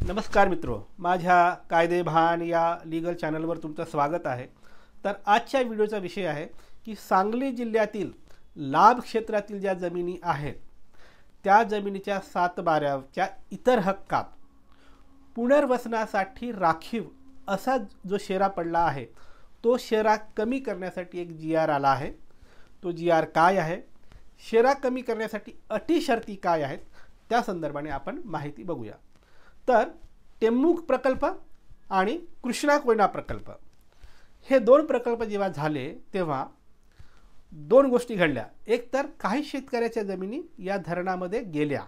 नमस्कार मित्रो, माझ्या कायदेभान या लीगल चॅनलवर तुमचं स्वागत आहे। तर आजच्या व्हिडिओचा विषय आहे की सांगली जिल्ह्यातील लाभ क्षेत्रातील ज्या जमिनी आहेत त्या जमिनीच्या सातबाऱ्याच्या इतर हक्कात पुनर्वसनासाठी राखीव असा जो शेरा पडला आहे तो शेरा कमी करण्यासाठी एक GR आला आहे। तो GR काय आहे, शेरा कमी करण्यासाठी अटी शर्ती काय आहेत त्या संदर्भाने आपण माहिती बघूया। तर टेम्मुक प्रकल्प आणि कृष्णा कोयना प्रकल्प हे दोन प्रकल्प जेव्हा झाले तेव्हा दोन गोष्टी घडल्या। एक तर काही शेतकऱ्याच्या जमिनी या धरणामध्ये गेल्या,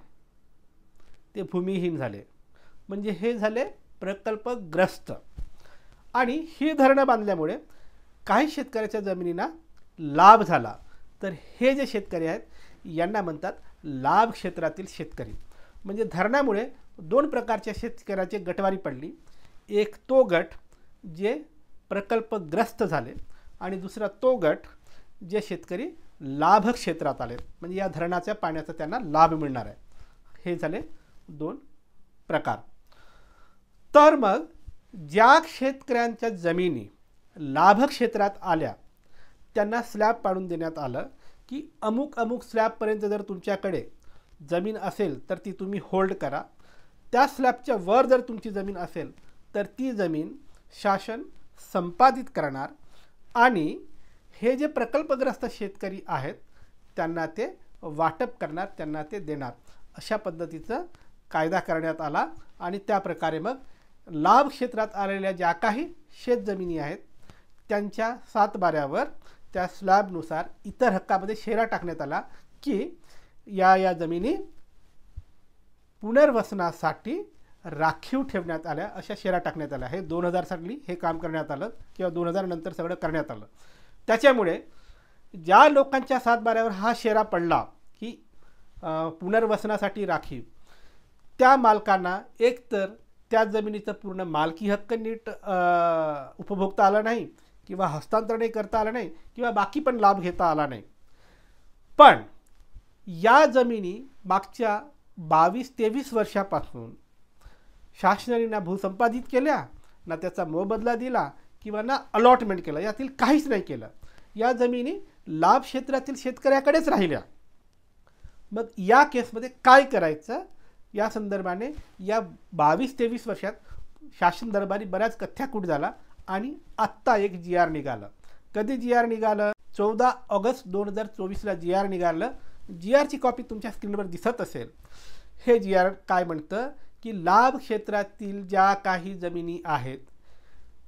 ते भूमिहीन झाले, म्हणजे हे झाले प्रकल्पग्रस्त। आणि ही धरणं बांधल्यामुळे काही शेतकऱ्याच्या जमिनींना लाभ झाला। तर हे जे शेतकरी आहेत यांना म्हणतात लाभ क्षेत्रातील शेतकरी। म्हणजे धरणामुळे दोन प्रकारच्या शेतकऱ्याची गटवारी पडली। एक तो गट जे प्रकल्पग्रस्त झाले आणि दुसरा तो गट जे शेतकरी लाभ क्षेत्रात आले, म्हणजे या धरणाच्या पाण्याचा त्यांना लाभ मिळणार आहे। हे झाले दोन प्रकार। तर मग ज्या शेतकऱ्यांच्या जमिनी लाभ क्षेत्रात आल्या त्यांना स्लॅब पाडून देण्यात आलं की अमुक स्लॅबपर्यंत जर तुमच्याकडे जमीन असेल तर ती तुम्ही होल्ड करा। त्या स्लॅबच्या वर जर तुमची जमीन असेल तर ती जमीन शासन संपादित करणार आणि हे जे प्रकल्पग्रस्त शेतकरी आहेत त्यांना ते वाटप करणार, त्यांना ते देणार। अशा पद्धतीचा कायदा करण्यात आला आणि त्या प्रकारे मग लाभ क्षेत्रात आलेल्या ज्या काही शेतजमिनी आहेत त्यांच्या सातबाऱ्यावर त्या स्लॅबनुसार इतर हक्कामध्ये शेरा टाकण्यात आला की या जमिनी पुनर्वसनासाठी राखीव ठेवण्यात आल्या, अशा शेरा टाकण्यात आल्या। हे 2000 साली हे काम करण्यात आलं किंवा 2000 नंतर सगळं करण्यात आलं। त्याच्यामुळे ज्या लोकांच्या सातबाऱ्यावर हा शेरा पडला की पुनर्वसनासाठी राखीव, त्या मालकांना एकतर त्या जमिनीचं पूर्ण मालकी हक्क नीट उपभोगता आला नाही किंवा हस्तांतरणही करता आलं नाही किंवा बाकी पण लाभ घेता आला नाही। पण या जमिनी मागच्या 22-23 वर्षापासून शासनाने ना भूसंपादित केल्या, ना त्याचा मोबदला दिला किंवा ना अलॉटमेंट केलं, यातील काहीच नाही केलं। या जमिनी लाभ क्षेत्रातील शेतकऱ्याकडेच राहिल्या। मग या केसमध्ये काय करायचं या संदर्भाने या 22-23 वर्षात शासन दरबारी बऱ्याच कथ्याकूट झाला आणि आत्ता एक GR निघालं। कधी GR निघालं? 14 ऑगस्ट 2024ला GR निघालं। GRची कॉपी तुमच्या स्क्रीनवर दिसत असेल। हे GR काय म्हणतं की लाभ क्षेत्रातील ज्या काही जमिनी आहेत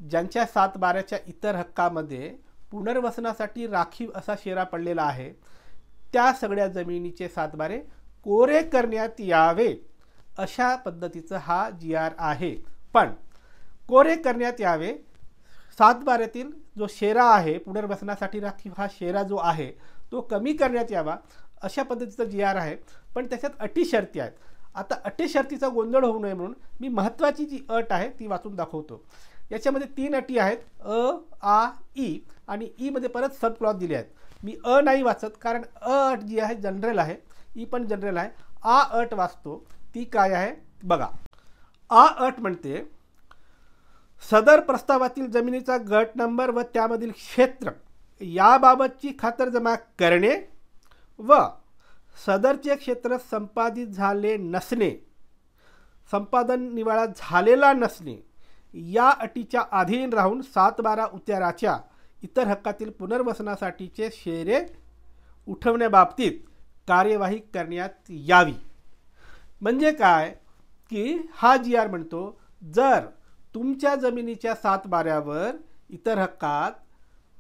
ज्यांच्या सातबाऱ्याच्या इतर हक्कामध्ये पुनर्वसनासाठी राखीव असा शेरा पडलेला आहे त्या सगळ्या जमिनीचे सातबारे कोरे करण्यात यावे, अशा पद्धतीचा हा GR आहे। पण कोरे करण्यात यावे, सातबाऱ्यातील जो शेरा आहे पुनर्वसनासाठी राखीव हा शेरा जो आहे तो कमी करण्यात यावा, अशा पद्धतीचा GR आहे। पण त्याच्यात अटी शर्ती आहेत। आता अटी शर्तीचा गोंधळ होऊ नये म्हणून मी महत्त्वाची जी अट आहे ती वाचून दाखवतो। याच्यामध्ये 3 अटी आहेत, अ, आ, ई, आणि ई मध्ये परत सब क्लॉज दिले आहेत। मी अ नाही वाचत कारण अ अट जी आहे जनरल आहे, ई पण जनरल आहे। आ अट वाचतो, ती काय आहे बघा। आ अट म्हणते सदर प्रस्तावातील जमिनीचा गट नंबर व त्यामधील क्षेत्र याबाबतची खातरजमा करणे व सदरचे क्षेत्र संपादित झाले नसणे, संपादन निवाडा झालेला नसणे या अटीच्या अधीन राहून सातबारा उताराच्या इतर हक्कातील पुनर्वसनासाठीचे शेरे उठवण्याबाबतीत कार्यवाही करण्यात यावी। म्हणजे काय की हा GR म्हणतो जर तुमच्या जमिनीच्या सातबाऱ्यावर इतर हक्कात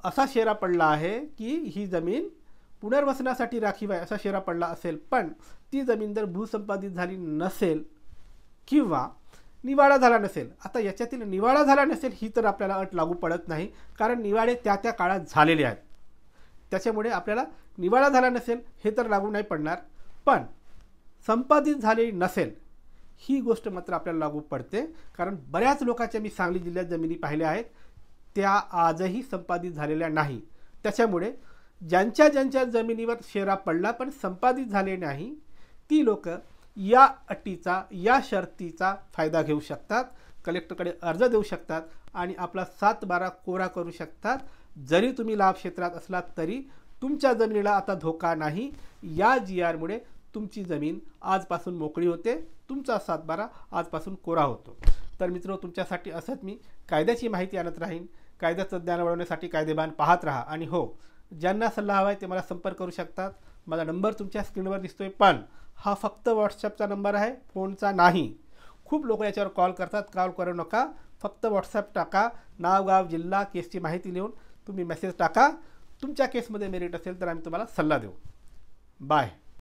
असा शेरा पडला आहे की ही जमीन पुनर्वसनासाठी राखीव आहे असा शेरा पडला असेल, पण ती जमीन जर भूसंपादित झाली नसेल किंवा निवाडा झाला नसेल, आता याच्यातील निवाडा झाला नसेल ही तर आपल्याला अट लागू पडत नाही कारण निवाडे त्या काळात झालेले आहेत। त्याच्यामुळे आपल्याला निवाडा झाला नसेल हे तर लागू नाही पडणार, पण संपादित झालेली नसेल ही गोष्ट मात्र आपल्याला लागू पडते। कारण बऱ्याच लोकांच्या मी सांगली जिल्ह्यात जमिनी पाहिल्या आहेत त्या आजही संपादित झालेल्या नाही। त्याच्यामुळे ज्यांच्या जमिनीवर शेरा पडला पण संपादित झाले नाही ती लोक या अटीचा, या शर्तीचा फायदा घेऊ शकतात, कलेक्टरकडे अर्ज देऊ शकतात आणि आपला 7/12 कोरा करू शकतात. जरी तुम्ही लाभ क्षेत्रात असलात तरी तुमच्या जमिनीला आता धोका नाही. या GRमुळे तुमची जमीन आजपासून मोकळी होते, तुमचा 7/12 आजपासून कोरा होतो. तर मित्र, तुमच्यासाठी असंच मी कायद्याची माहिती आणत राहीन. कायद्याचं ज्ञान वाढवण्यासाठी कायदेभान पाहत राहा. आणि हो, ज्यांना सल्ला हवा आहे ते मला संपर्क करू शकतात. माझा नंबर तुमच्या स्क्रीनवर दिसतोय, पण हा फक्त व्हॉट्सॲपचा नंबर आहे, फोनचा नाही. खूप लोक याच्यावर कॉल करतात. कॉल करू नका, फक्त व्हॉट्सॲप टाका. नाव, गाव, जिल्हा, केसची माहिती लिहून तुम्ही मेसेज टाका. तुमच्या केसमध्ये मेरिट असेल तर आम्ही तुम्हाला सल्ला देऊ. बाय.